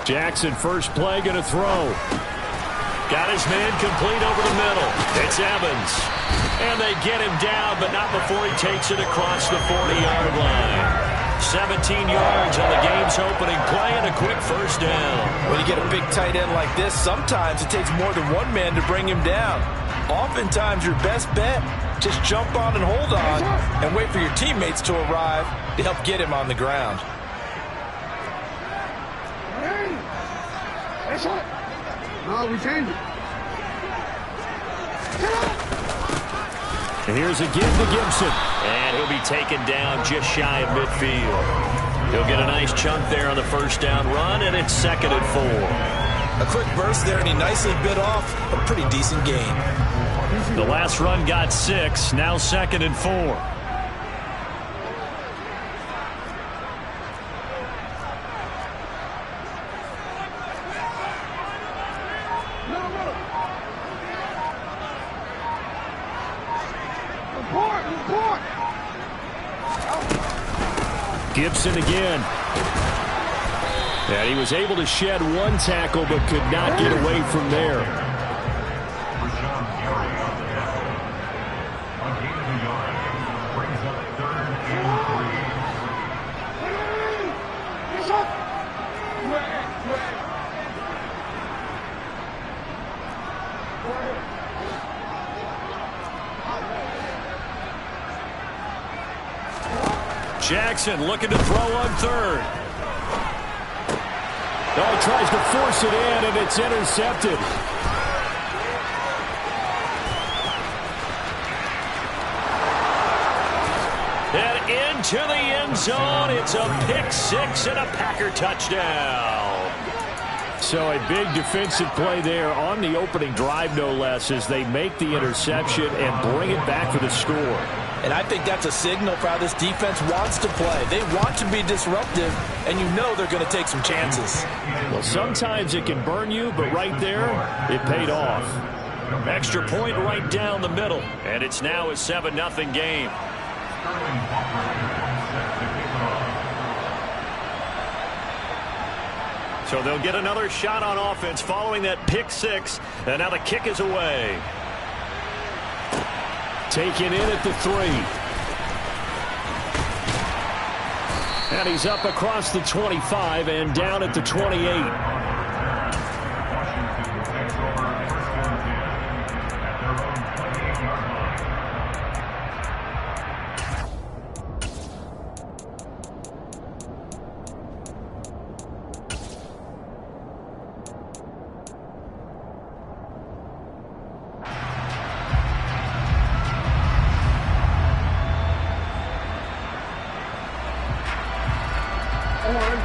Jackson, first play, going to throw. Got his man complete over the middle. It's Evans. And they get him down, but not before he takes it across the 40-yard line. 17 yards on the game's opening play and a quick first down. When you get a big tight end like this, sometimes it takes more than one man to bring him down. Oftentimes, your best bet, just jump on and hold on and wait for your teammates to arrive to help get him on the ground. No, we change it. And here's a give to Gibson. And he'll be taken down just shy of midfield. He'll get a nice chunk there on the first down run, and it's 2nd and 4. A quick burst there, and he nicely bit off a pretty decent gain. The last run got 6, now 2nd and 4. Gibson again. And he was able to shed one tackle but could not get away from there. Jackson looking to throw on 3rd. Oh, tries to force it in, and it's intercepted. And into the end zone. It's a pick 6 and a Packer touchdown. So a big defensive play there on the opening drive, no less, as they make the interception and bring it back for the score. And I think that's a signal for how this defense wants to play. They want to be disruptive, and you know they're going to take some chances. Well, sometimes it can burn you, but right there, it paid off. Extra point right down the middle, and it's now a 7-0 game. So they'll get another shot on offense following that pick 6, and now the kick is away. Taken in at the 3. And he's up across the 25 and down at the 28.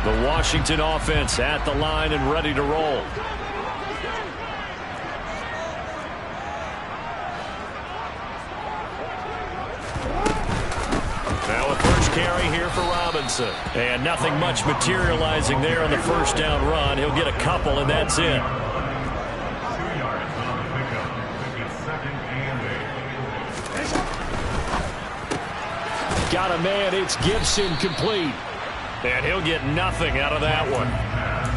The Washington offense at the line and ready to roll. Now a first carry here for Robinson. And nothing much materializing there on the first down run. He'll get a couple, and that's it. Got a man. It's Gibson complete. And he'll get nothing out of that one.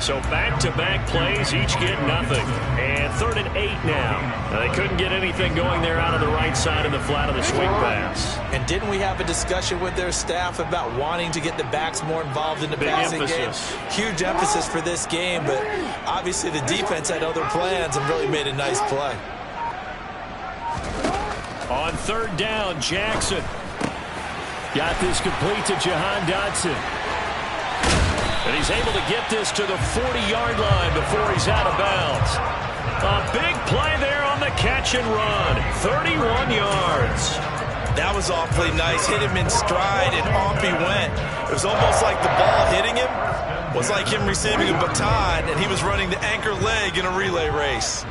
So back-to-back plays, each get nothing. And 3rd and 8 now. They couldn't get anything going there out of the right side of the flat of the swing pass. And didn't we have a discussion with their staff about wanting to get the backs more involved in the passing game? Huge emphasis for this game, but obviously the defense had other plans and really made a nice play. On 3rd down, Jackson got this complete to Jahan Dotson. And he's able to get this to the 40-yard line before he's out of bounds. A big play there on the catch and run. 31 yards. That was awfully nice. Hit him in stride, and off he went. It was almost like the ball hitting him was like him receiving a baton, and he was running the anchor leg in a relay race.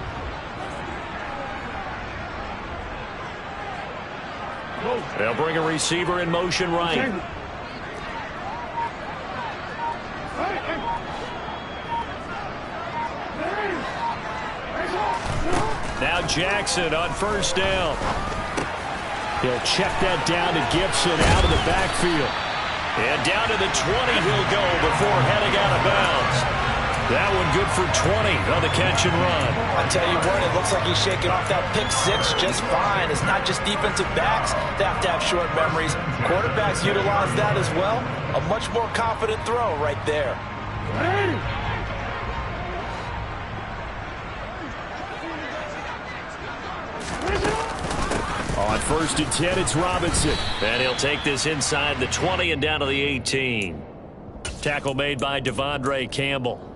They'll bring a receiver in motion right. Now Jackson on first down. He'll check that down to Gibson out of the backfield. And down to the 20 he'll go before heading out of bounds. That one good for 20 on the catch and run. I tell you what, it looks like he's shaking off that pick six just fine. It's not just defensive backs that have to have short memories. Quarterbacks utilize that as well. A much more confident throw right there. On 1st and 10, it's Robinson. And he'll take this inside the 20 and down to the 18. Tackle made by Devondre Campbell.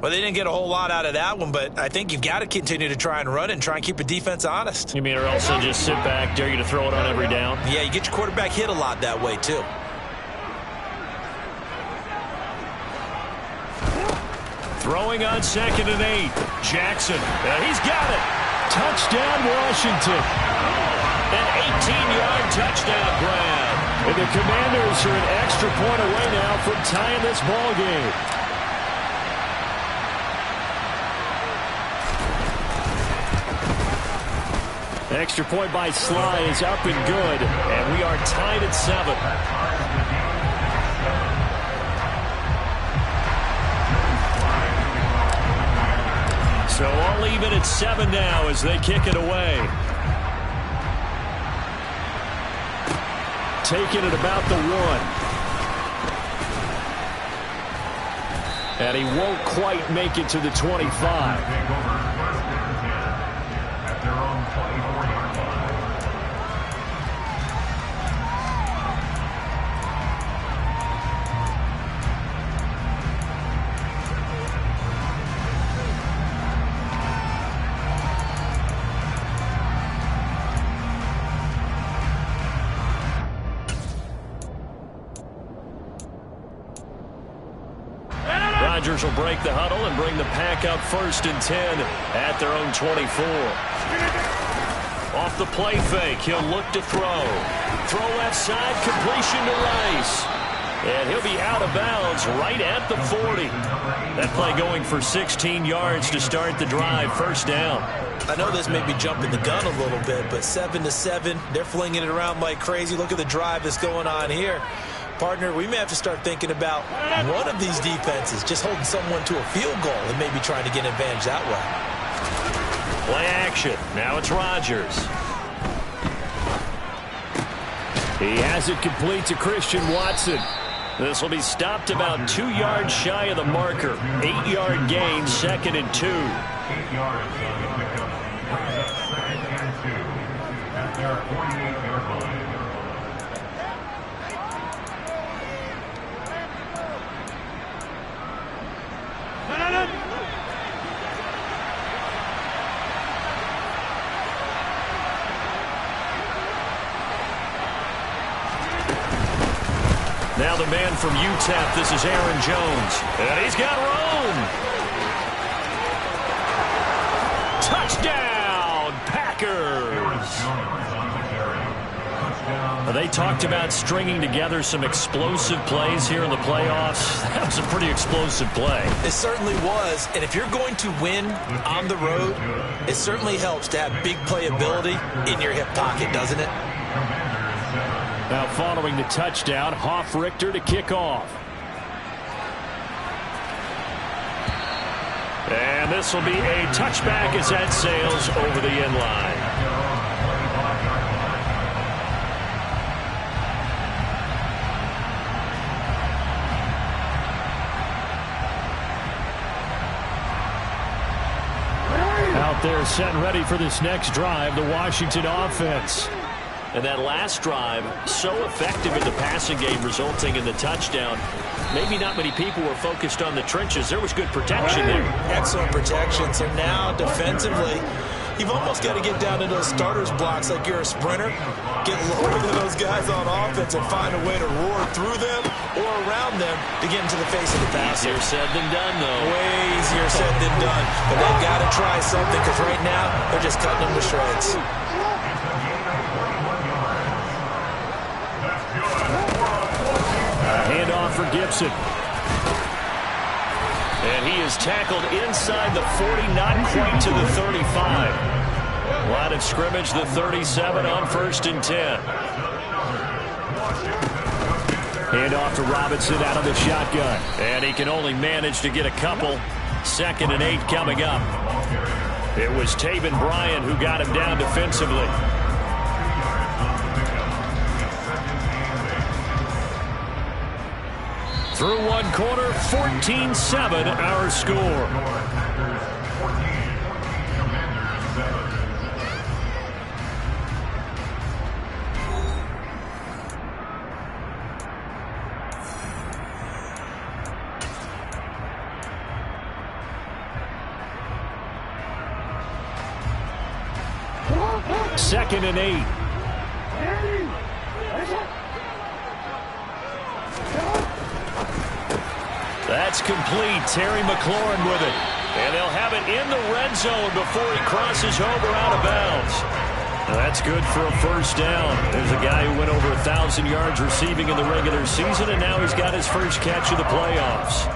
Well, they didn't get a whole lot out of that one, but I think you've got to continue to try and run and try and keep the defense honest. You mean, or also just sit back, dare you to throw it on every down? Yeah, you get your quarterback hit a lot that way, too. Throwing on 2nd and 8. Jackson. He's got it. Touchdown, Washington. An 18-yard touchdown grab. And the Commanders are an extra point away now from tying this ball game. Extra point by Sly is up and good, and we are tied at 7. So all even at 7 now as they kick it away. Taking it about the 1. And he won't quite make it to the 25. Rodgers will break the huddle and bring the pack up 1st and 10 at their own 24. Off the play fake, he'll look to throw. Throw left side, completion to Rice. And he'll be out of bounds right at the 40. That play going for 16 yards to start the drive, 1st down. I know this may be jumping the gun a little bit, but 7-7, they're flinging it around like crazy. Look at the drive that's going on here. Partner, we may have to start thinking about one of these defenses just holding someone to a field goal and maybe trying to get an advantage that way. Play action. Now it's Rodgers. He has it complete to Christian Watson. This will be stopped about 2 yards shy of the marker. 8-yard gain, 2nd and 2. 8 yards on the pickup. 2nd and 2 at their 48-yard line. Now the man from UTEP, this is Aaron Jones. And he's got room. Touchdown, Packers. They talked about stringing together some explosive plays here in the playoffs. That was a pretty explosive play. It certainly was. And if you're going to win on the road, it certainly helps to have big playability in your hip pocket, doesn't it? Now following the touchdown, Hoff-Richter to kick off. And this will be a touchback as that sails over the end line. Out there set and ready for this next drive, the Washington offense. And that last drive, so effective in the passing game, resulting in the touchdown. Maybe not many people were focused on the trenches. There was good protection there. Excellent protection. So now, defensively, you've almost got to get down to those starters blocks like you're a sprinter. Get lower than those guys on offense and find a way to roar through them or around them to get into the face of the passer. Easier said than done, though. Way easier said than done. But they've got to try something because right now, they're just cutting them to shreds. Handoff for Gibson. And he is tackled inside the 40, not quite to the 35. Line of scrimmage, the 37 on 1st and 10. Hand off to Robinson out of the shotgun. And he can only manage to get a couple. 2nd and 8 coming up. It was Taven Bryan who got him down defensively. Through one quarter, 14-7 our score. Second and 8. That's complete. Terry McLaurin with it. And they'll have it in the red zone before he crosses over out of bounds. Now that's good for a first down. There's a guy who went over 1,000 yards receiving in the regular season, and now he's got his first catch of the playoffs.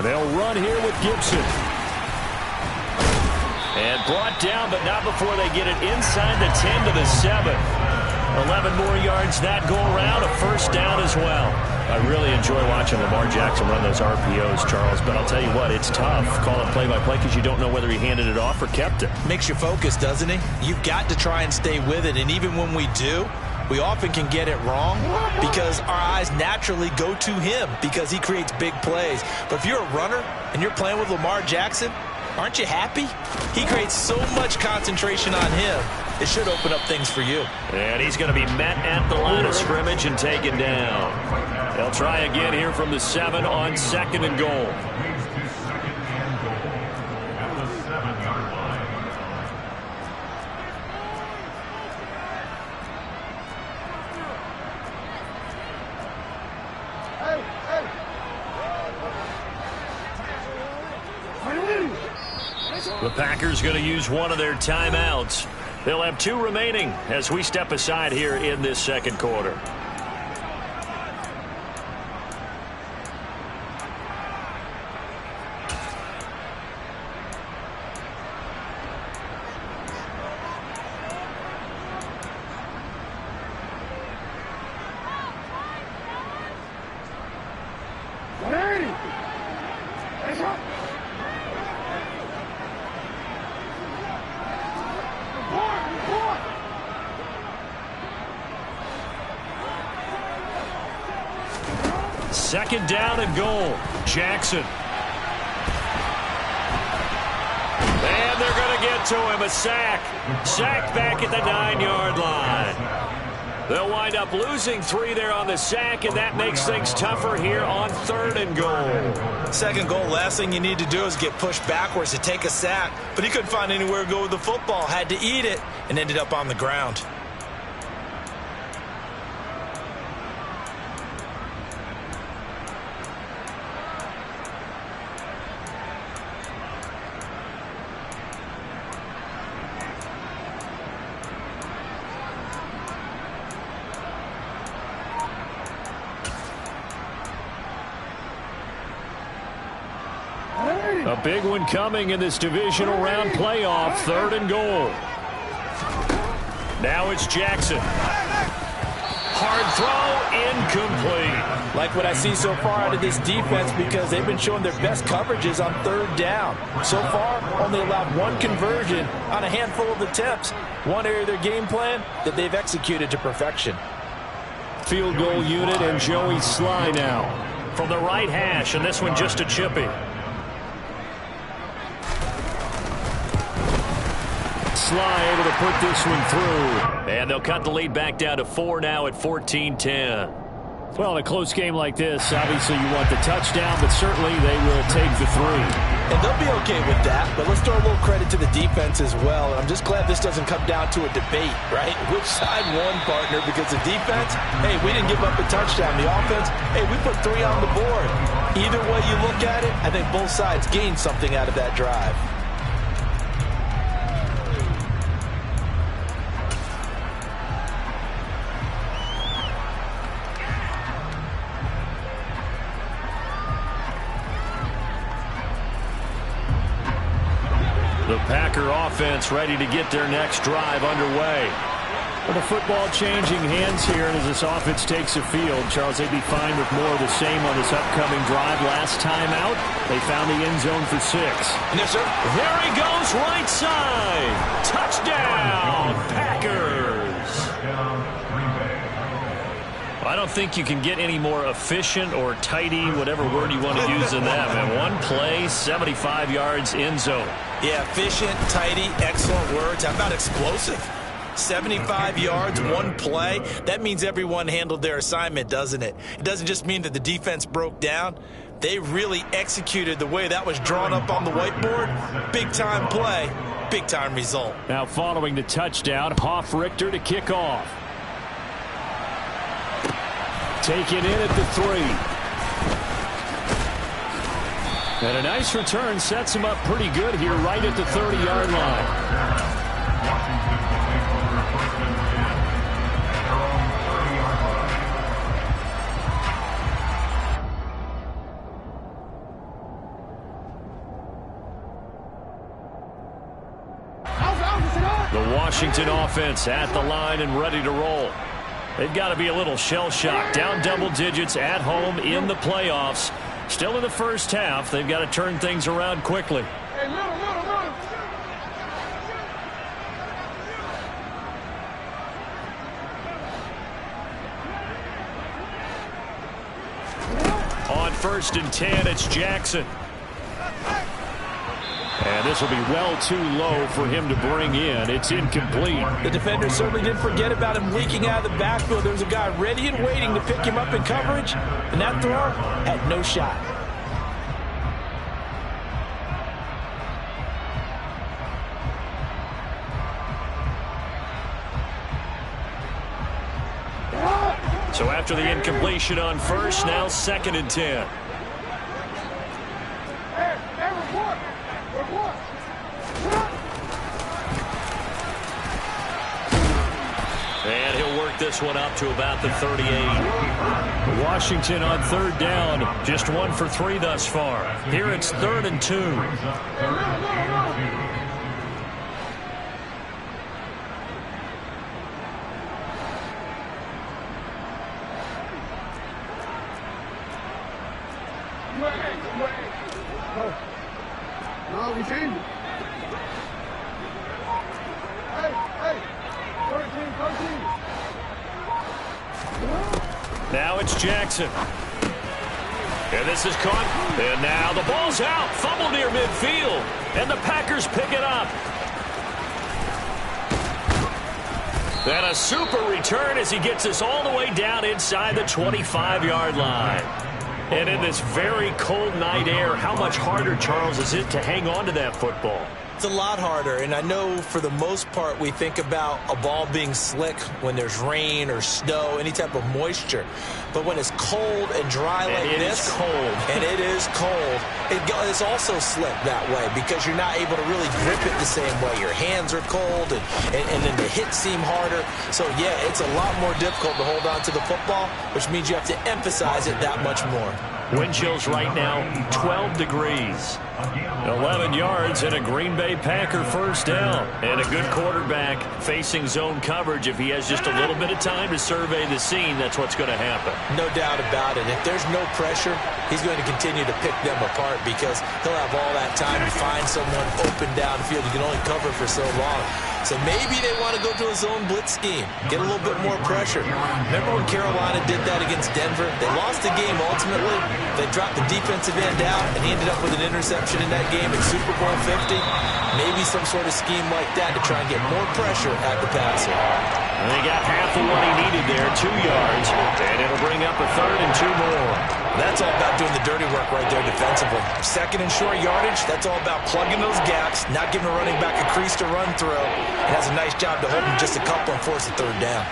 They'll run here with Gibson. And brought down, but not before they get it inside the 10 to the 7. 11 more yards that go around, a first down as well. I really enjoy watching Lamar Jackson run those RPOs, Charles, but I'll tell you what, it's tough calling play-by-play because you don't know whether he handed it off or kept it. Makes you focus, doesn't he? You've got to try and stay with it, and even when we do, we often can get it wrong because our eyes naturally go to him because he creates big plays. But if you're a runner and you're playing with Lamar Jackson, aren't you happy? He creates so much concentration on him. It should open up things for you. And he's going to be met at the line of scrimmage and taken down. They'll try again here from the 7 on 2nd and goal. The Packers going to use one of their timeouts. They'll have 2 remaining as we step aside here in this second quarter. Second down and goal. Jackson. And they're going to get to him. A sack. Sack back at the 9-yard line. They'll wind up losing 3 there on the sack, and that makes things tougher here on 3rd and goal. Second goal, last thing you need to do is get pushed backwards to take a sack. But he couldn't find anywhere to go with the football. Had to eat it and ended up on the ground. A big one coming in this divisional round playoff. 3rd and goal. Now it's Jackson. Hard throw, incomplete. Like what I see so far out of this defense because they've been showing their best coverages on 3rd down. So far, only allowed 1 conversion on a handful of attempts. One area of their game plan that they've executed to perfection. Field goal unit and Joey Sly now. From the right hash, and this one just a chippy. Sly able to put this one through. And they'll cut the lead back down to 4 now at 14-10. Well, in a close game like this, obviously you want the touchdown, but certainly they will take the 3. And they'll be okay with that, but let's throw a little credit to the defense as well. And I'm just glad this doesn't come down to a debate, right? Which side won, partner? Because the defense, hey, we didn't give up a touchdown. The offense, hey, we put 3 on the board. Either way you look at it, I think both sides gained something out of that drive. The Packer offense ready to get their next drive underway. But the football changing hands here, and as this offense takes the field, Charles, they'd be fine with more of the same on this upcoming drive. Last time out, they found the end zone for 6. Yes, sir. There he goes, right side. Touchdown, Packers. I don't think you can get any more efficient or tidy, whatever word you want to use in that, man. One play, 75 yards, end zone. Yeah, efficient, tidy, excellent words. How about explosive? 75 yards, one play. That means everyone handled their assignment, doesn't it? It doesn't just mean that the defense broke down. They really executed the way that was drawn up on the whiteboard. Big-time play, big-time result. Now following the touchdown, Hoff-Richter to kick off. Taken in at the 3. And a nice return sets him up pretty good here right at the 30-yard line. The Washington offense at the line and ready to roll. They've got to be a little shell-shocked. Down double digits at home in the playoffs. Still in the first half. They've got to turn things around quickly. On 1st and 10, it's Jackson. And this will be well too low for him to bring in. It's incomplete. The defender certainly didn't forget about him leaking out of the backfield. There was a guy ready and waiting to pick him up in coverage, and that throw had no shot. So after the incompletion on 1st, now 2nd and 10. And he'll work this one up to about the 38. Washington on 3rd down. Just 1 for 3 thus far. Here it's 3rd and 2. No, we changed it. Now it's Jackson. And this is caught. And now the ball's out. Fumble near midfield. And the Packers pick it up. And a super return as he gets us all the way down inside the 25-yard line. And in this very cold night air, how much harder, Charles, is it to hang on to that football? It's a lot harder, and I know for the most part we think about a ball being slick when there's rain or snow, any type of moisture. But when it's cold and dry like this, it is cold, it's also slick that way because you're not able to really grip it the same way. Your hands are cold, and then the hits seem harder. So, yeah, it's a lot more difficult to hold on to the football, which means you have to emphasize it that much more. Wind chills right now, 12 degrees. 11 yards and a Green Bay Packer first down. And a good quarterback facing zone coverage. If he has just a little bit of time to survey the scene, that's what's going to happen. No doubt about it. If there's no pressure, he's going to continue to pick them apart because he'll have all that time to find someone open downfield. You can only cover for so long. So maybe they want to go to a zone blitz scheme, get a little bit more pressure. Remember when Carolina did that against Denver? They lost the game ultimately. They dropped the defensive end out, and he ended up with an interception in that game at Super Bowl 50. Maybe some sort of scheme like that to try and get more pressure at the passer. And they got half of what he needed there, 2 yards, and it'll bring up a 3rd and 2 more. That's all about doing the dirty work right there defensively. 2nd and short yardage, that's all about plugging those gaps, not giving a running back a crease to run through. It has a nice job to hold him just a couple and force a 3rd down.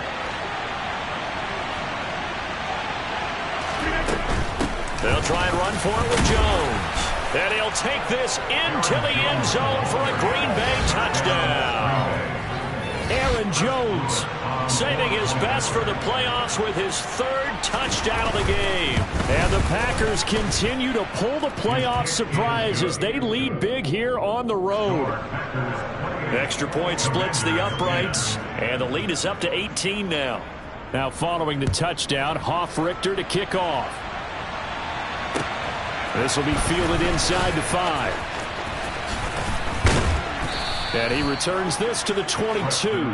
They'll try and run for it with Jones. And he'll take this into the end zone for a Green Bay touchdown. Aaron Jones, saving his best for the playoffs with his third touchdown of the game. And the Packers continue to pull the playoff surprise as they lead big here on the road. Extra point splits the uprights, and the lead is up to 18 now. Now following the touchdown, Hoff-Richter to kick off. This will be fielded inside the 5. And he returns this to the 22. Washington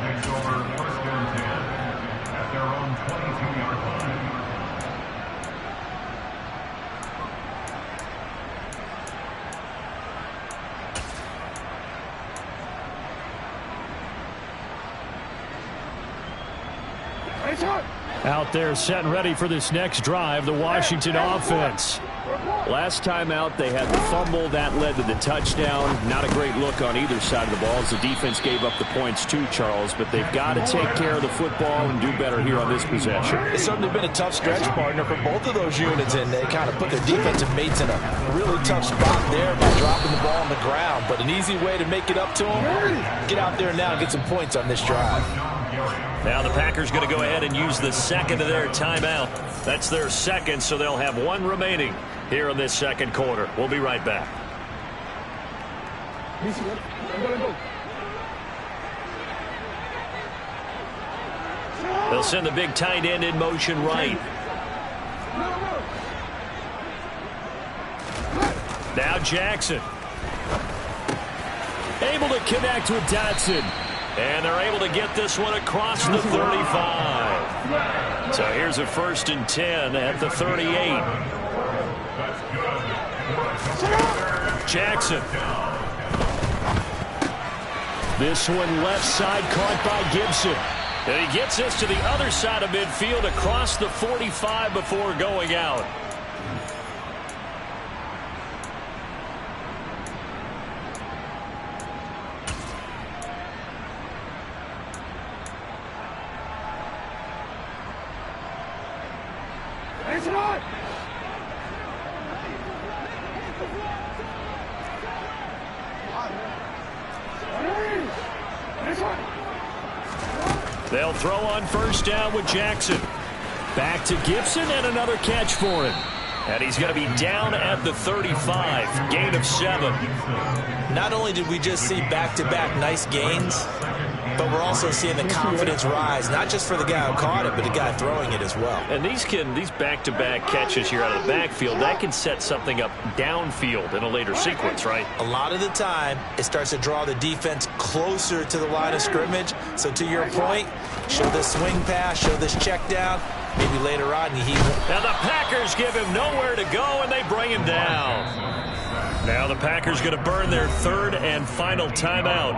takes over first and 10 at their own 22-yard line. Out there set and ready for this next drive, the Washington offense. Last time out, they had the fumble that led to the touchdown. Not a great look on either side of the ball as the defense gave up the points too, Charles. But they've got to take care of the football and do better here on this possession. It's certainly been a tough stretch, partner, for both of those units, and they kind of put their defensive mates in a really tough spot there by dropping the ball on the ground. But an easy way to make it up to them, get out there now and get some points on this drive. Now the Packers going to go ahead and use the second of their timeout. That's their second, so they'll have one remaining here in this second quarter. We'll be right back. They'll send the big tight end in motion right. Now Jackson. Able to connect with Dotson. And they're able to get this one across the 35. So here's a 1st and 10 at the 38. Jackson. This one left side caught by Gibson. And he gets this to the other side of midfield across the 45 before going out. They'll throw on 1st down with Jackson. Back to Gibson and another catch for him. And he's going to be down at the 35. Gain of 7. Not only did we just see back-to-back nice gains, but we're also seeing the confidence rise, not just for the guy who caught it, but the guy throwing it as well. And these back-to-back catches here out of the backfield, that can set something up downfield in a later sequence, right? A lot of the time, it starts to draw the defense closer to the line of scrimmage. So to your point, show this swing pass, show this check down. Maybe later on, Now the Packers give him nowhere to go, and they bring him down. Now the Packers going to burn their 3rd and final timeout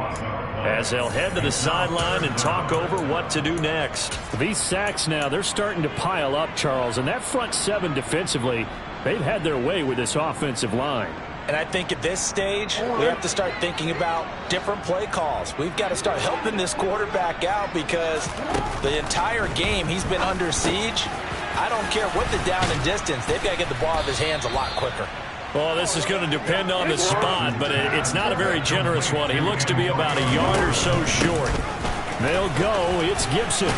as they'll head to the sideline and talk over what to do next. These sacks now, they're starting to pile up, Charles, and that front 7 defensively, they've had their way with this offensive line. And I think at this stage, we have to start thinking about different play calls. We've got to start helping this quarterback out because the entire game he's been under siege. I don't care what the down and distance. They've got to get the ball out of his hands a lot quicker. Well, this is going to depend on the spot, but it's not a very generous one. He looks to be about a yard or so short. They'll go. It's Gibson.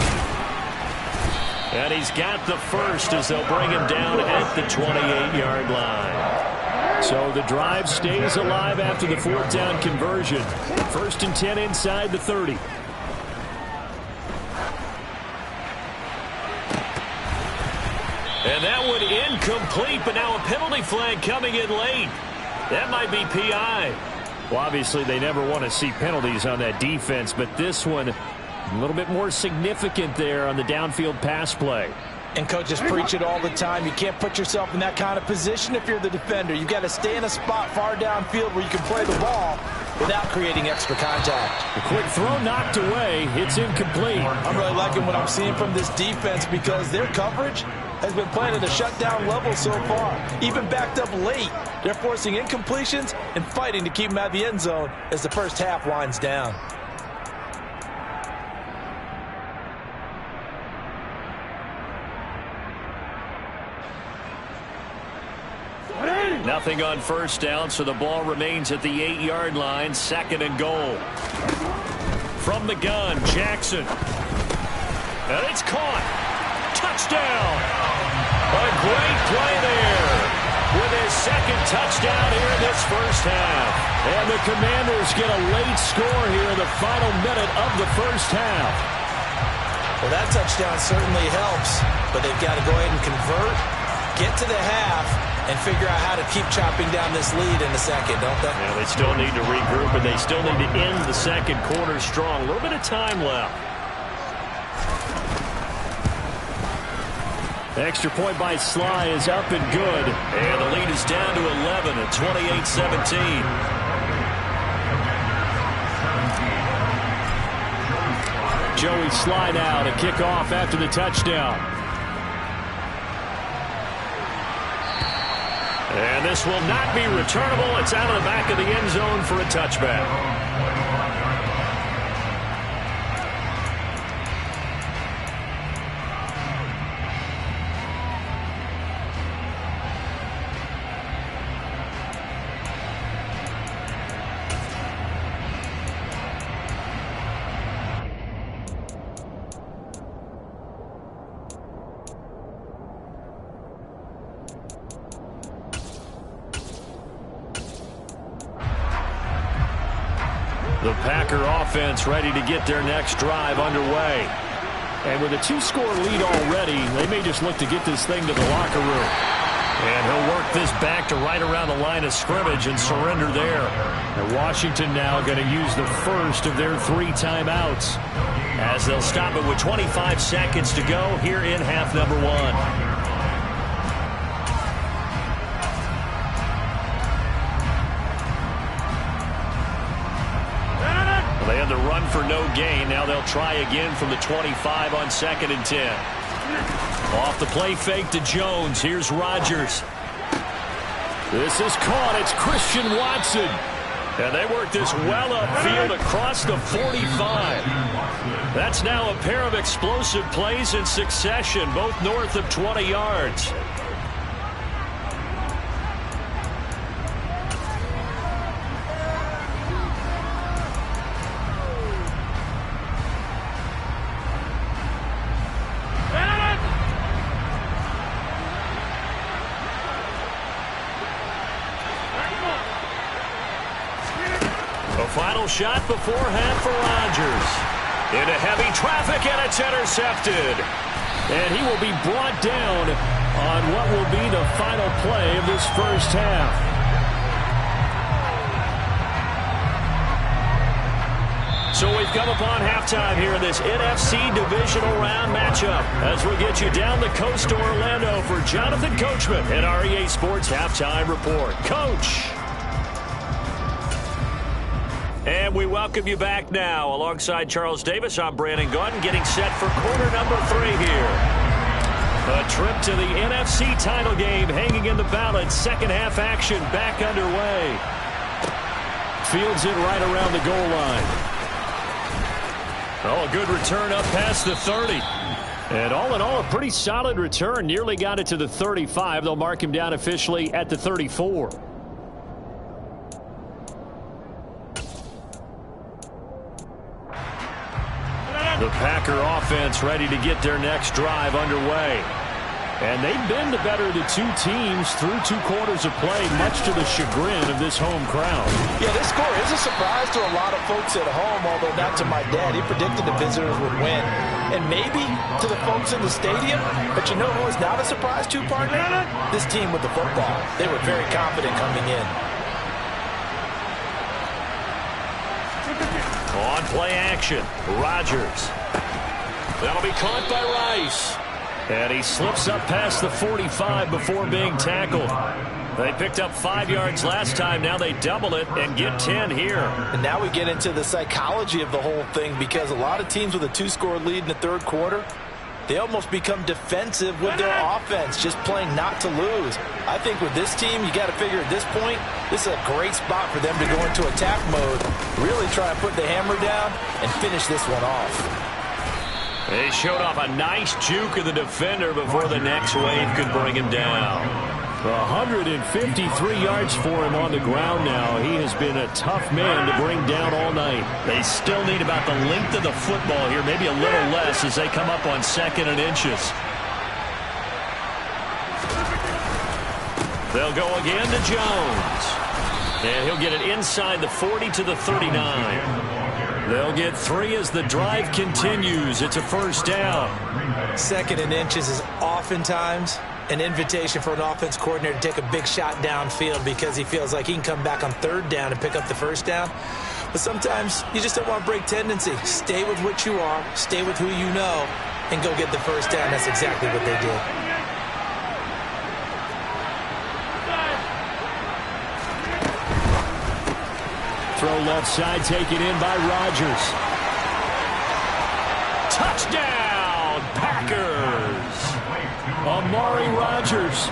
And he's got the first as they'll bring him down at the 28-yard line. So the drive stays alive after the 4th down conversion. 1st and 10 inside the 30. And that one incomplete, but now a penalty flag coming in late. That might be PI. Well, obviously, they never want to see penalties on that defense, but this one a little bit more significant there on the downfield pass play. And coaches preach it all the time. You can't put yourself in that kind of position if you're the defender. You've got to stay in a spot far downfield where you can play the ball without creating extra contact. A quick throw knocked away. It's incomplete. I'm really liking what I'm seeing from this defense because their coverage has been playing at a shutdown level so far. Even backed up late, they're forcing incompletions and fighting to keep them out of the end zone as the first half winds down. Nothing on first down, so the ball remains at the 8-yard line. 2nd and goal. From the gun, Jackson. And it's caught. Touchdown. A great play there with his 2nd touchdown here in this first half. And the Commanders get a late score here in the final minute of the first half. Well, that touchdown certainly helps, but they've got to go ahead and convert, get to the half, and figure out how to keep chopping down this lead in the second, don't they? Yeah, they still need to regroup, and they still need to end the second quarter strong. A little bit of time left. Extra point by Sly is up and good. And the lead is down to 11 at 28-17. Joey Sly now to kick off after the touchdown. And this will not be returnable. It's out of the back of the end zone for a touchback. The Packer offense ready to get their next drive underway. And with a 2-score lead already, they may just look to get this thing to the locker room. And he'll work this back to right around the line of scrimmage and surrender there. And Washington now going to use the first of their 3 timeouts, as they'll stop it with 25 seconds to go here in half number 1. They had the run for no gain. Now they'll try again from the 25 on 2nd and 10. Off the play fake to Jones. Here's Rodgers. This is caught. It's Christian Watson. And they work this well upfield across the 45. That's now a pair of explosive plays in succession, both north of 20 yards. Final shot before half for Rodgers. Into heavy traffic, and it's intercepted. And he will be brought down on what will be the final play of this first half. So we've come upon halftime here in this NFC divisional round matchup as we get you down the coast to Orlando for Jonathan Coachman and our EA Sports Halftime Report. Coach. And we welcome you back now. Alongside Charles Davis, I'm Brandon Gaudin, getting set for quarter number 3 here. A trip to the NFC title game hanging in the balance. Second half action back underway. Fields it right around the goal line. Oh, a good return up past the 30. And all in all, a pretty solid return. Nearly got it to the 35. They'll mark him down officially at the 34. The Packer offense ready to get their next drive underway. And they've been the better of the 2 teams through 2 quarters of play, much to the chagrin of this home crowd. Yeah, this score is a surprise to a lot of folks at home, although not to my dad. He predicted the visitors would win. And maybe to the folks in the stadium. But you know who is not a surprise to, partner? This team with the football. They were very confident coming in. On play action, Rodgers. That'll be caught by Rice. And he slips up past the 45 before being tackled. They picked up 5 yards last time. Now they double it and get 10 here. And now we get into the psychology of the whole thing, because a lot of teams with a 2-score lead in the third quarter, they almost become defensive with their offense, just playing not to lose. I think with this team, you got to figure at this point, this is a great spot for them to go into attack mode, really try to put the hammer down and finish this one off. They showed off a nice juke of the defender before the next wave could bring him down. 153 yards for him on the ground now. He has been a tough man to bring down all night. They still need about the length of the football here, maybe a little less as they come up on 2nd and inches. They'll go again to Jones. And he'll get it inside the 40 to the 39. They'll get 3 as the drive continues. It's a first down. 2nd and inches is oftentimes an invitation for an offense coordinator to take a big shot downfield because he feels like he can come back on 3rd down and pick up the first down. But sometimes you just don't want to break tendency. Stay with what you are, stay with who you know, and go get the first down. That's exactly what they did. Throw left side, taken in by Rodgers. Touchdown, Packers. Amari Rodgers,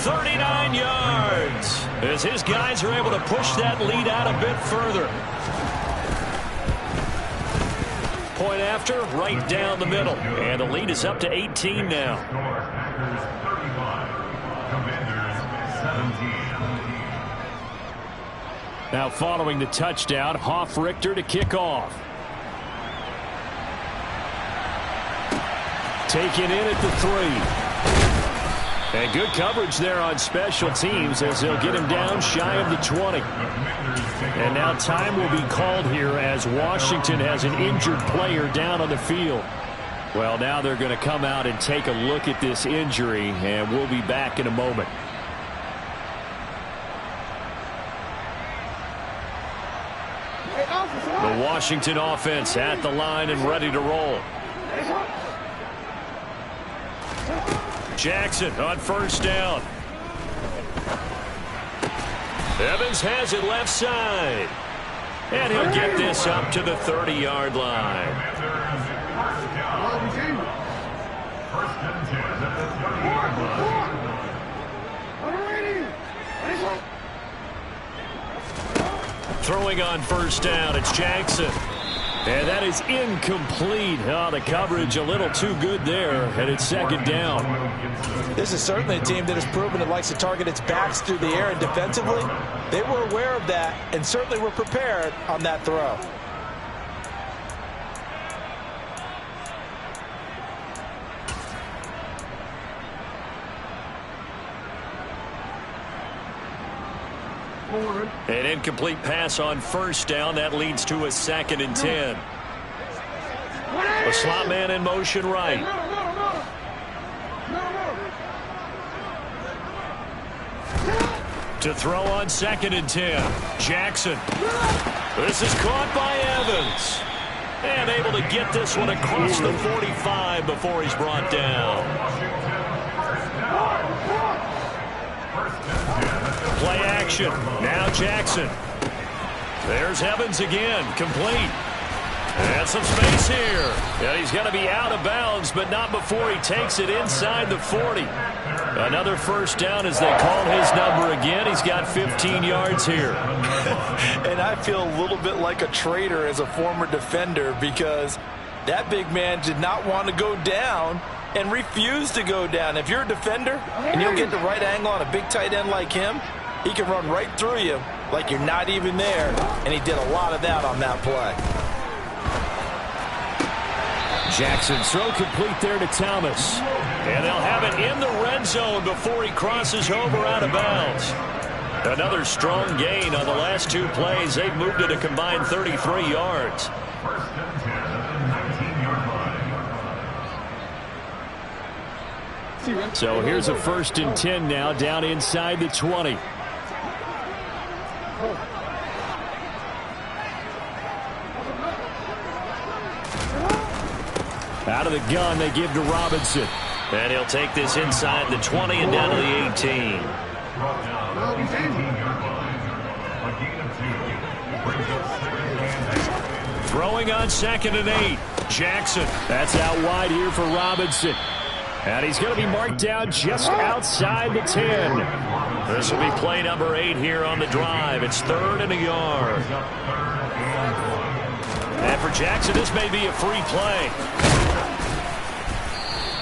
39 yards. As his guys are able to push that lead out a bit further. Point after, right down the middle. And the lead is up to 18 now. Packers 35, Commanders 17. Now following the touchdown, Hoff-Richter to kick off. Taken in at the 3. And good coverage there on special teams as they'll get him down shy of the 20. And now time will be called here as Washington has an injured player down on the field. Well, now they're going to come out and take a look at this injury, and we'll be back in a moment. The Washington offense at the line and ready to roll. Jackson on first down. Evans has it left side. And he'll get this up to the 30-yard line. First and 10 at the 30-yard line. Throwing on first down, it's Jackson. And that is incomplete. Oh, the coverage a little too good there, and it's 2nd down. This is certainly a team that has proven it likes to target its backs through the air, and defensively, they were aware of that and certainly were prepared on that throw. An incomplete pass on first down. That leads to a 2nd and 10. A slot man in motion right. To throw on 2nd and 10. Jackson. This is caught by Evans. And able to get this one across the 45 before he's brought down. Play action. Now Jackson. There's Evans again. Complete. And some space here. And he's going to be out of bounds, but not before he takes it inside the 40. Another first down as they call his number again. He's got 15 yards here. And I feel a little bit like a traitor as a former defender because that big man did not want to go down and refused to go down. If you're a defender and you'll get the right angle on a big tight end like him, he can run right through you like you're not even there. And he did a lot of that on that play. Jackson throw complete there to Thomas. And they'll have it in the red zone before he crosses over out of bounds. Another strong gain on the last 2 plays. They've moved it a combined 33 yards. First and 10 at the 19-yard line. So here's a 1st and 10 now down inside the 20. Out of the gun, they give to Robinson. And he'll take this inside the 20 and down to the 18. Brought down at the 18-yard line. A gain of 2. Brings up 2nd and 8. Throwing on 2nd and 8. Jackson. That's out wide here for Robinson. And he's going to be marked down just outside the 10. This will be play number 8 here on the drive. It's 3rd and a yard. And for Jackson, this may be a free play.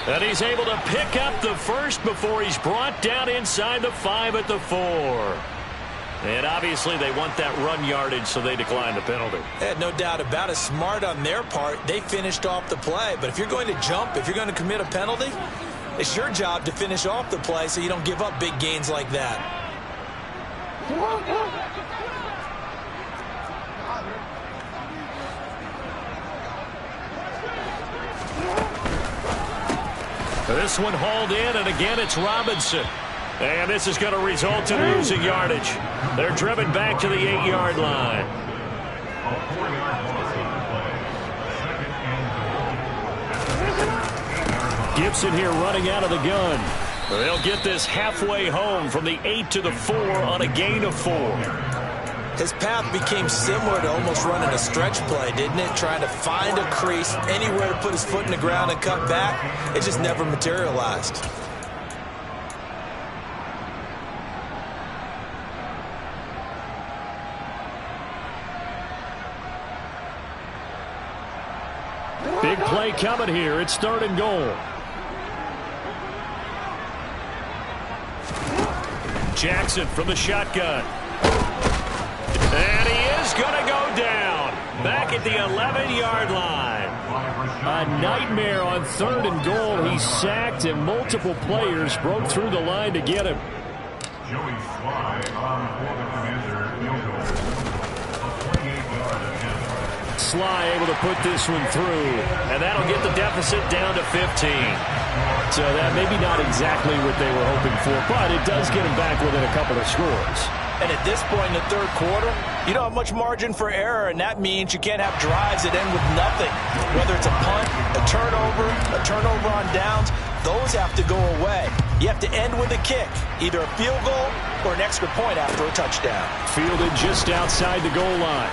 And he's able to pick up the first before he's brought down inside the 5 at the 4. And obviously they want that run yardage, so they decline the penalty. No doubt about it. Smart on their part. They finished off the play. But if you're going to jump, if you're going to commit a penalty, it's your job to finish off the play so you don't give up big gains like that. This one hauled in, and again it's Robinson. And this is going to result in losing yardage. They're driven back to the 8-yard line. A 4-yard loss on the play. Second and goal. Gibson here running out of the gun. They'll get this halfway home from the 8 to the 4 on a gain of 4. His path became similar to almost running a stretch play, didn't it? Trying to find a crease, anywhere to put his foot in the ground and cut back. It just never materialized. Big play coming here. It's 3rd and goal. Jackson from the shotgun. And he is going to go down. Back at the 11-yard line. A nightmare on 3rd and goal. He's sacked, and multiple players broke through the line to get him. Joey Sly on for the Commander. Field goal. A 28-yard attempt. Sly able to put this one through, and that'll get the deficit down to 15. So that maybe not exactly what they were hoping for, but it does get them back within a couple of scores. And at this point in the 3rd quarter, you don't have much margin for error, and that means you can't have drives that end with nothing. Whether it's a punt, a turnover on downs, those have to go away. You have to end with a kick, either a field goal or an extra point after a touchdown. Fielded just outside the goal line.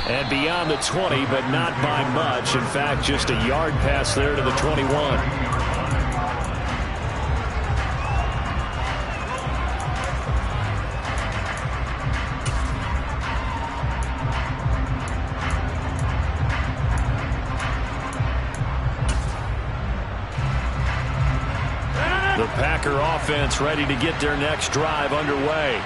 And beyond the 20, but not by much. In fact, just a yard pass there to the 21. The Packer offense ready to get their next drive underway.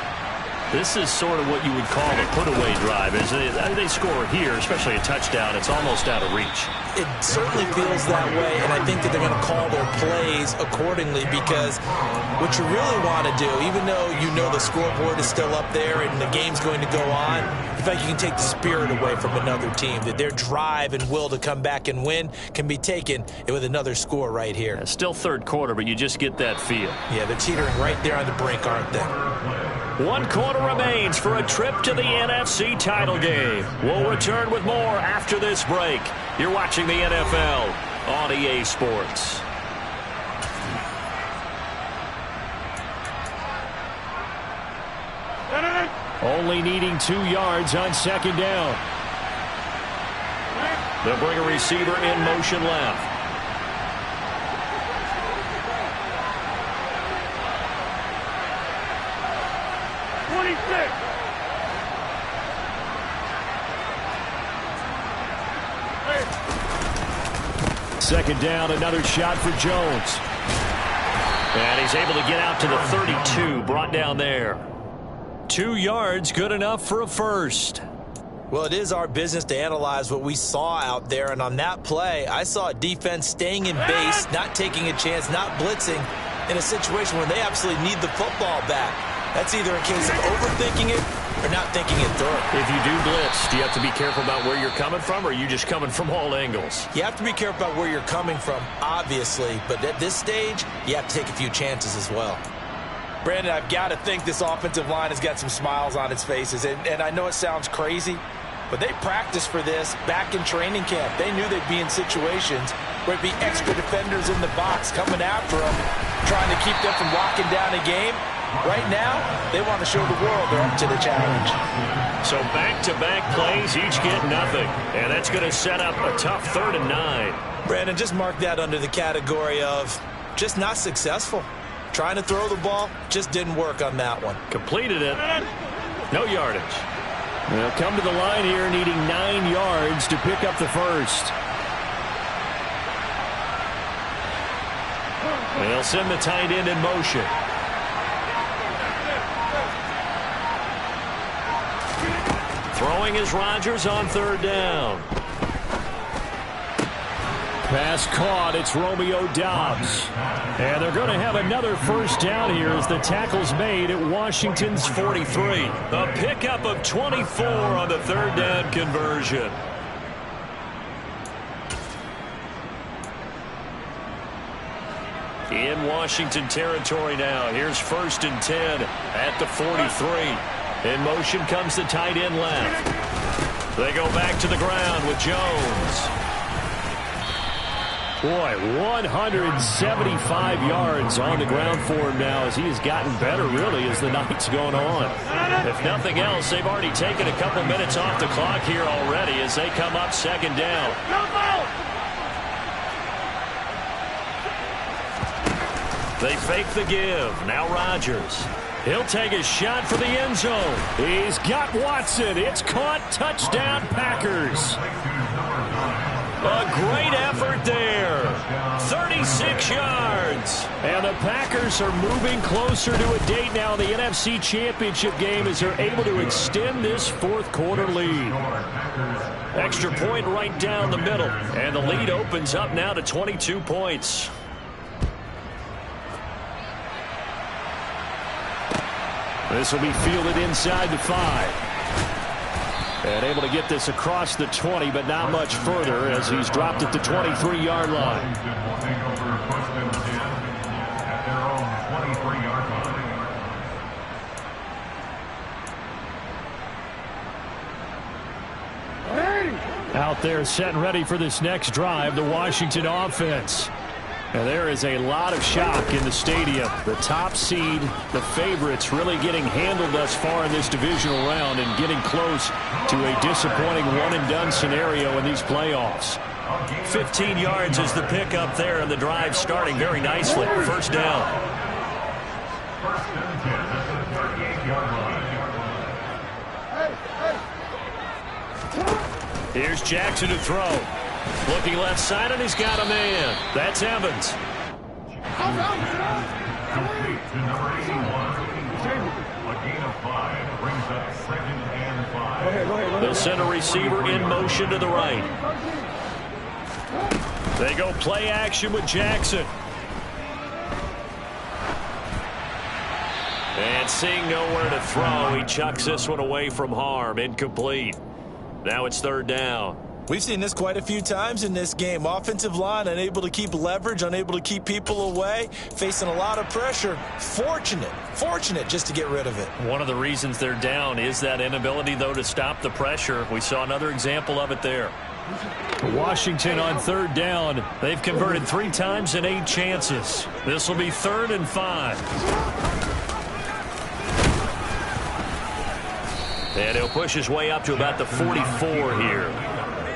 This is sort of what you would call a put-away drive, isn't it? They score here, especially a touchdown. It's almost out of reach. It certainly feels that way, and I think that they're going to call their plays accordingly, because what you really want to do, even though you know the scoreboard is still up there and the game's going to go on, in fact, you can take the spirit away from another team, that their drive and will to come back and win can be taken with another score right here. Yeah, still 3rd quarter, but you just get that feel. Yeah, they're teetering right there on the brink, aren't they? 1 quarter remains for a trip to the NFC title game. We'll return with more after this break. You're watching the NFL on EA Sports. Only needing 2 yards on 2nd down. They'll bring a receiver in motion left. Second down, another shot for Jones. And he's able to get out to the 32, brought down there. 2 yards, good enough for a first. Well, it is our business to analyze what we saw out there, and on that play, I saw a defense staying in base, not taking a chance, not blitzing, in a situation where they absolutely need the football back. That's either a case of overthinking it or not thinking it through. If you do blitz, do you have to be careful about where you're coming from, or are you just coming from all angles? You have to be careful about where you're coming from, obviously, but at this stage, you have to take a few chances as well. Brandon, I've got to think this offensive line has got some smiles on its faces, and I know it sounds crazy, but they practiced for this back in training camp. They knew they'd be in situations where it'd be extra defenders in the box coming after them, trying to keep them from locking down a game. Right now, they want to show the world they're up to the challenge. So back-to-back plays, each get nothing. And that's going to set up a tough 3rd and 9. Brandon, just mark that under the category of just not successful. Trying to throw the ball, just didn't work on that one. Completed it. No yardage. They'll come to the line here needing 9 yards to pick up the first. They'll send the tight end in motion. Throwing is Rodgers on third down. Pass caught. It's Romeo Doubs. And they're going to have another first down here as the tackle's made at Washington's 43. A pickup of 24 on the third down conversion. In Washington territory now. Here's 1st and 10 at the 43. In motion comes the tight end left. They go back to the ground with Jones. Boy, 175 yards on the ground for him now as he has gotten better, really, as the night's going on. If nothing else, they've already taken a couple minutes off the clock here already as they come up 2nd down. They fake the give. Now Rodgers. He'll take a shot for the end zone. He's got Watson. It's caught. Touchdown, Packers. A great effort there. 36 yards. And the Packers are moving closer to a date now in the NFC Championship game as they're able to extend this 4th quarter lead. Extra point right down the middle. And the lead opens up now to 22 points. This will be fielded inside the 5. And able to get this across the 20, but not much further as he's dropped at the 23-yard line. Out there set and ready for this next drive, the Washington offense. And there is a lot of shock in the stadium. The top seed, the favorites, really getting handled thus far in this divisional round and getting close to a disappointing one-and-done scenario in these playoffs. 15 yards is the pickup there, and the drive starting very nicely. First down. 1st and 10 at the 38-yard line. Here's Jackson to throw. Looking left side, and he's got a man. That's Evans. Complete to number 81. A gain of 5 brings up 2nd and 5. They'll send a receiver in motion to the right. They go play action with Jackson. And seeing nowhere to throw, he chucks this one away from harm. Incomplete. Now it's 3rd down. We've seen this quite a few times in this game. Offensive line unable to keep leverage, unable to keep people away, facing a lot of pressure. Fortunate just to get rid of it. One of the reasons they're down is that inability, though, to stop the pressure. We saw another example of it there. Washington on 3rd down. They've converted 3 times in 8 chances. This will be 3rd and 5. And he'll push his way up to about the 44 here.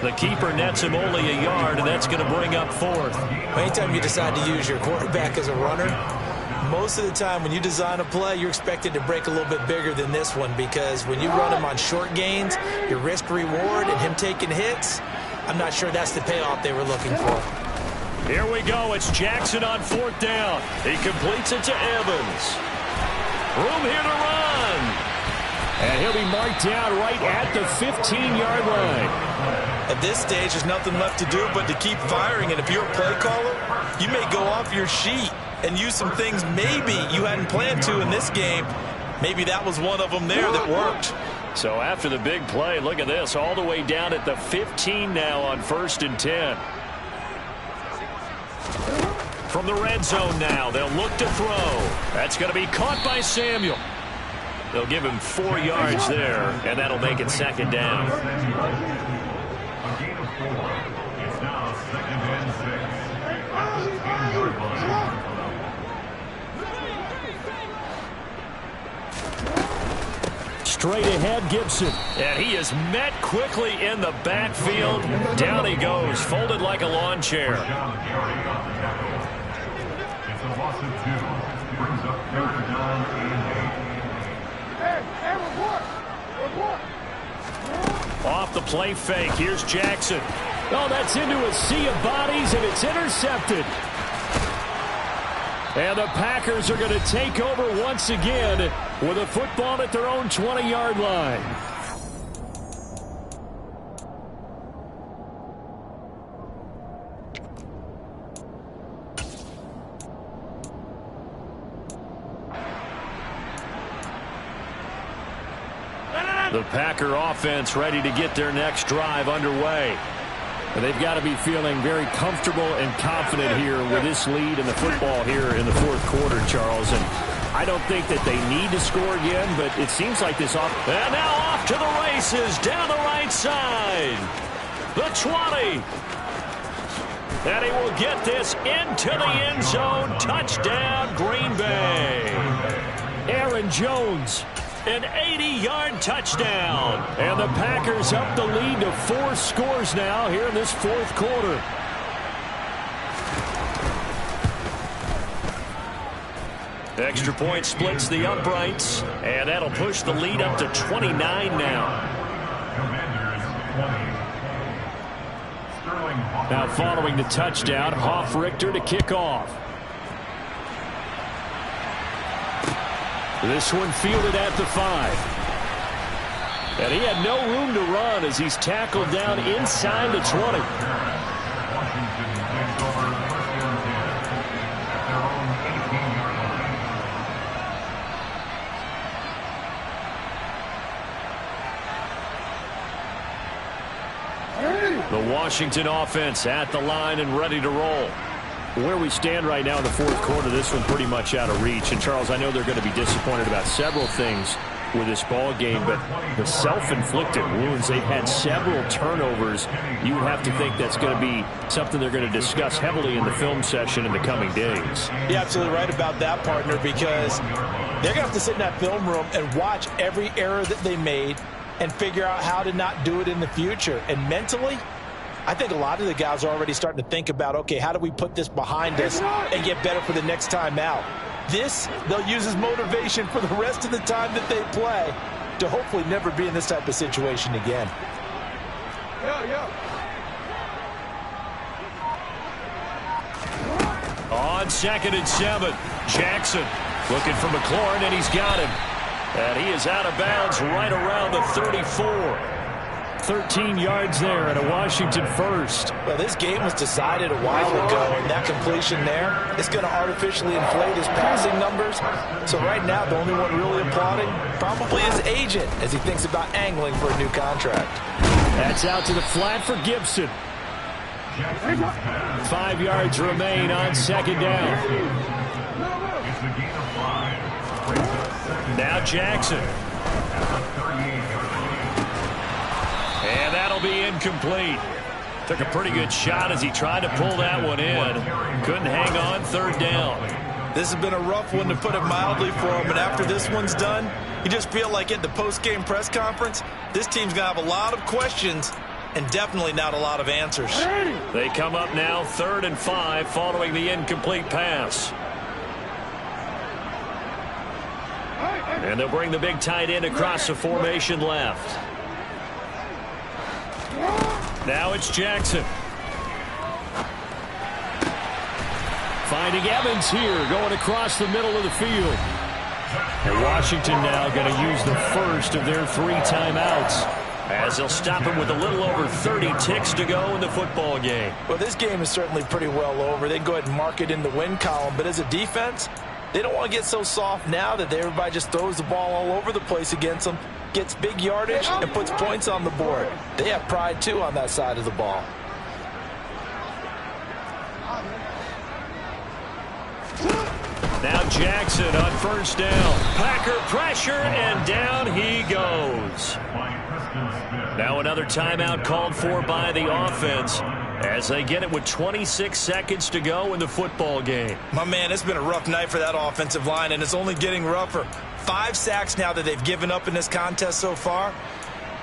The keeper nets him only a yard, and that's going to bring up 4th. Anytime you decide to use your quarterback as a runner, most of the time when you design a play, you're expected to break a little bit bigger than this one because when you run him on short gains, your risk-reward and him taking hits, I'm not sure that's the payoff they were looking for. Here we go. It's Jackson on 4th down. He completes it to Evans. Room here to run. And he'll be marked down right at the 15-yard line. At this stage, there's nothing left to do but to keep firing. And if you're a play caller, you may go off your sheet and use some things maybe you hadn't planned to in this game. Maybe that was one of them there that worked. So after the big play, look at this, all the way down at the 15 now on 1st and 10. From the red zone now, they'll look to throw. That's going to be caught by Samuel. They'll give him 4 yards there, and that'll make it 2nd down. A gain of 4. It's now 2nd and 6 at the 10-yard line. Straight ahead, Gibson. And he is met quickly in the backfield. Down he goes, folded like a lawn chair. It's a loss of 2. Brings up 3rd down and 8. Off the play fake, here's Jackson. Oh, that's into a sea of bodies, and it's intercepted. And the Packers are going to take over once again with a football at their own 20-yard line. The Packer offense ready to get their next drive underway. And they've got to be feeling very comfortable and confident here with this lead in the football here in the fourth quarter, Charles. And I don't think that they need to score again, but it seems like this off. And now off to the races down the right side. The 20. And he will get this into the end zone. Touchdown, Green Bay. Aaron Jones. An 80-yard touchdown. And the Packers up the lead to 4 scores now here in this fourth quarter. Extra point splits the uprights. And that'll push the lead up to 29 now. Now following the touchdown, Hoff-Richter to kick off. This one fielded at the 5. And he had no room to run as he's tackled down inside the 20. The Washington offense at the line and ready to roll. Where we stand right now in the fourth quarter, this one pretty much out of reach. And, Charles, I know they're going to be disappointed about several things with this ball game, but the self-inflicted wounds, they've had several turnovers. You would have to think that's going to be something they're going to discuss heavily in the film session in the coming days. You're absolutely right about that, partner, because they're going to have to sit in that film room and watch every error that they made and figure out how to not do it in the future. And mentally, I think a lot of the guys are already starting to think about, okay, how do we put this behind us and get better for the next time out? This, they'll use as motivation for the rest of the time that they play to hopefully never be in this type of situation again. On 2nd and 7, Jackson looking for McLaurin, and he's got him. And he is out of bounds right around the 34. 13 yards there and a Washington first. Well, this game was decided a while ago, and that completion there is going to artificially inflate his passing numbers. So right now, the only one really applauding probably his agent as he thinks about angling for a new contract. That's out to the flat for Gibson. 5 yards remain on 2nd down. Now Jackson. And that'll be incomplete. Took a pretty good shot as he tried to pull that one in. Couldn't hang on 3rd down. This has been a rough one, to put it mildly, for him. And after this one's done, you just feel like at the post-game press conference, this team's going to have a lot of questions and definitely not a lot of answers. They come up now 3rd and 5 following the incomplete pass. And they'll bring the big tight end across the formation left. Now it's Jackson. Finding Evans here, going across the middle of the field. And Washington now going to use the first of their 3 timeouts, as they'll stop him with a little over 30 ticks to go in the football game. Well, this game is certainly pretty well over. They can go ahead and mark it in the win column. But as a defense, they don't want to get so soft now that everybody just throws the ball all over the place against them, gets big yardage, and puts points on the board. They have pride, too, on that side of the ball. Now Jackson on 1st down. Packer pressure, and down he goes. Now another timeout called for by the offense as they get it with 26 seconds to go in the football game. My man, it's been a rough night for that offensive line, and it's only getting rougher. 5 sacks now that they've given up in this contest so far.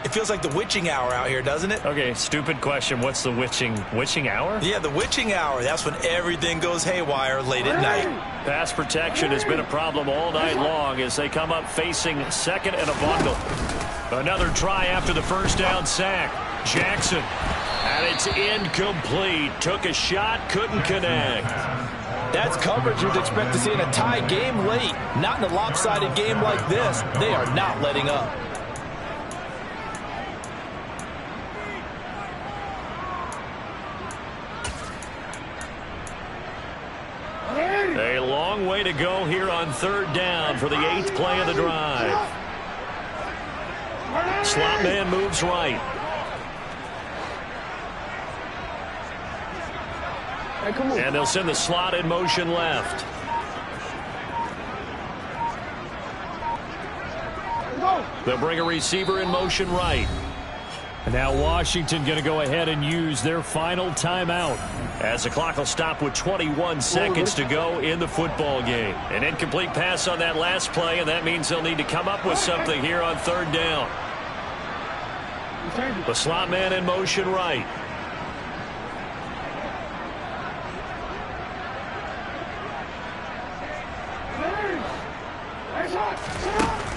It feels like the witching hour out here, doesn't it? Okay, stupid question. What's the witching hour? Yeah, the witching hour. That's when everything goes haywire late at night. Pass protection has been a problem all night long as they come up facing 2nd and a bundle. Another try after the 1st down sack. Jackson. And it's incomplete. Took a shot, couldn't connect. That's coverage you'd expect to see in a tie game late. Not in a lopsided game like this. They are not letting up. A long way to go here on third down for the 8th play of the drive. Slot man moves right. And they'll send the slot in motion left. They'll bring a receiver in motion right. And now Washington going to go ahead and use their final timeout, as the clock will stop with 21 seconds to go in the football game. An incomplete pass on that last play, and that means they'll need to come up with something here on third down. The slot man in motion right.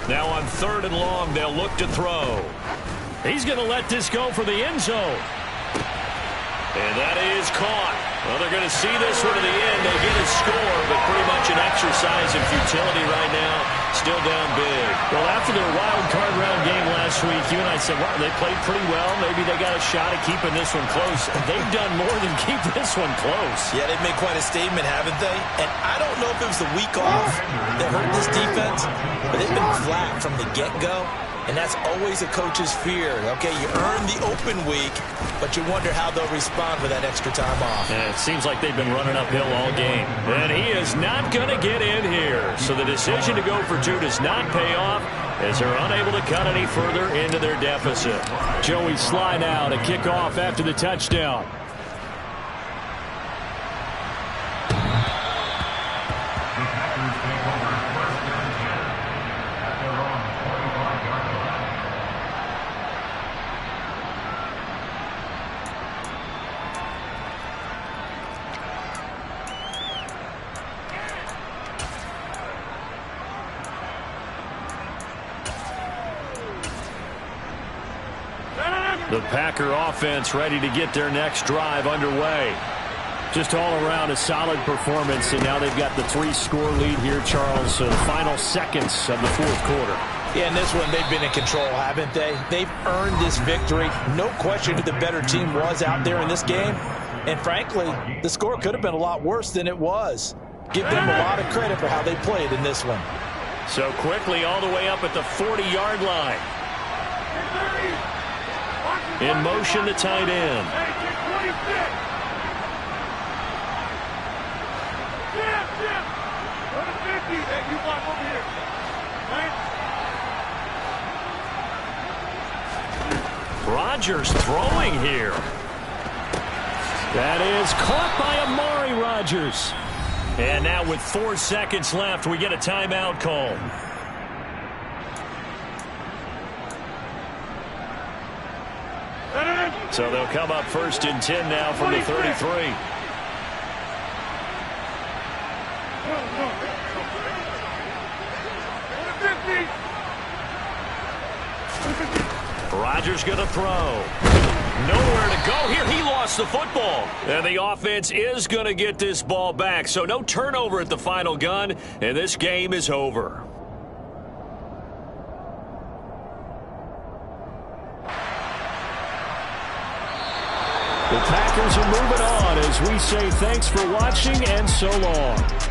Now on third and long, they'll look to throw. He's going to let this go for the end zone. And that is caught. Well, they're going to see this one to the end. They get a score, but pretty much an exercise in futility right now. Still down big. Well, after their wild card round game last week, you and I said, wow, they played pretty well. Maybe they got a shot at keeping this one close. And they've done more than keep this one close. Yeah, they've made quite a statement, haven't they? And I don't know if it was the week off that hurt this defense, but they've been flat from the get-go. And that's always a coach's fear. Okay, you earn the open week, but you wonder how they'll respond with that extra time off. And it seems like they've been running uphill all game. And he is not going to get in here. So the decision to go for two does not pay off, as they're unable to cut any further into their deficit. Joey Sly now to kick off after the touchdown. The Packer offense ready to get their next drive underway. Just all around a solid performance, and now they've got the 3-score lead here, Charles. So the final seconds of the fourth quarter. Yeah, in this one, they've been in control, haven't they? They've earned this victory. No question who the better team was out there in this game. And frankly, the score could have been a lot worse than it was. Give them a lot of credit for how they played in this one. So quickly all the way up at the 40-yard line. In motion, the tight end. Rodgers throwing here. That is caught by Amari Rodgers. And now with 4 seconds left, we get a timeout call. So they'll come up 1st and 10 now from the 33. Rodgers going to throw. Nowhere to go here. He lost the football. And the offense is going to get this ball back. So no turnover at the final gun, and this game is over. The Packers are moving on as we say thanks for watching and so long.